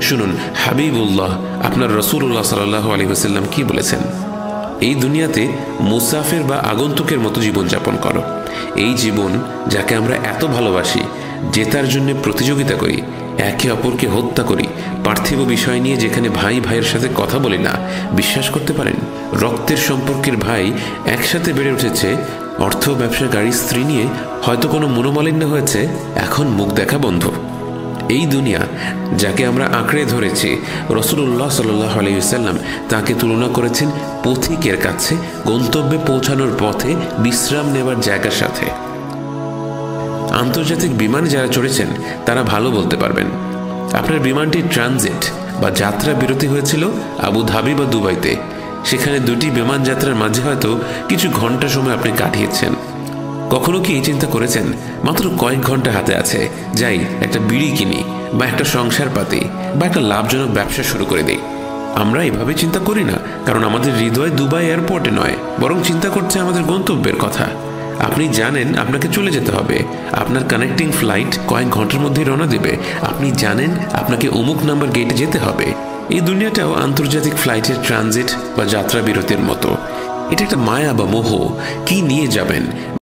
শুনুন হাবিবুল্লাহ আপনার রাসূলুল্লাহ সাল্লাল্লাহু আলাইহি ওয়াসাল্লাম কি বলেছেন। এই দুনিয়াতে মুসাফির বা আগন্তুকের মতো জীবনযাপন করো। এই জীবন যাকে আমরা এত ভালোবাসি, জেতার জন্য প্রতিযোগিতা করি, একে অপরকে হত্যা করি, পার্থিব বিষয় নিয়ে যেখানে ভাই ভাইয়ের সাথে কথা বলি না, বিশ্বাস করতে পারেন রক্তের সম্পর্কের ভাই একসাথে বেড়ে উঠেছে, অর্থ, ব্যবসা, গাড়ি, স্ত্রী নিয়ে হয়তো কোনো মনোমালিন্য হয়েছে, এখন মুখ দেখা বন্ধ। এই দুনিয়া যাকে আমরা আঁকড়ে ধরেছি, রাসূলুল্লাহ সাল্লাল্লাহু আলাইহি ওয়াসাল্লাম তাকে তুলনা করেছেন পথিকের কাছে গন্তব্যে পৌঁছানোর পথে বিশ্রাম নেবার জায়গার সাথে। আন্তর্জাতিক বিমানে যারা চড়েছেন তারা ভালো বলতে পারবেন, আপনার বিমানটির ট্রানজিট বা যাত্রা বিরতি হয়েছিল আবু ধাবি বা দুবাইতে। সেখানে দুটি বিমান যাত্রার মাঝে হয়তো কিছু ঘন্টা সময় আপনি কাটিয়েছেন। কখনো কি এই চিন্তা করেছেন মাত্র কয়েক ঘন্টা হাতে আছে, যাই একটা বিড়ি কিনি বা একটা সংসার পাতি বা একটা লাভজনক ব্যবসা শুরু করে দিই? আমরা এভাবে চিন্তা করি না, কারণ আমাদের হৃদয় দুবাই এয়ারপোর্টে নয়, বরং চিন্তা করছে আমাদের গন্তব্যের কথা। আপনি জানেন আপনাকে চলে যেতে হবে, আপনার কানেক্টিং ফ্লাইট কয়েক ঘন্টার মধ্যেই রওনা দেবে, আপনি জানেন আপনাকে অমুক নাম্বার গেটে যেতে হবে। এই দুনিয়াটাও আন্তর্জাতিক ফ্লাইটের ট্রানজিট বা যাত্রা বিরতির মতো। এটা একটা মায়া বা মোহ। কি নিয়ে যাবেন,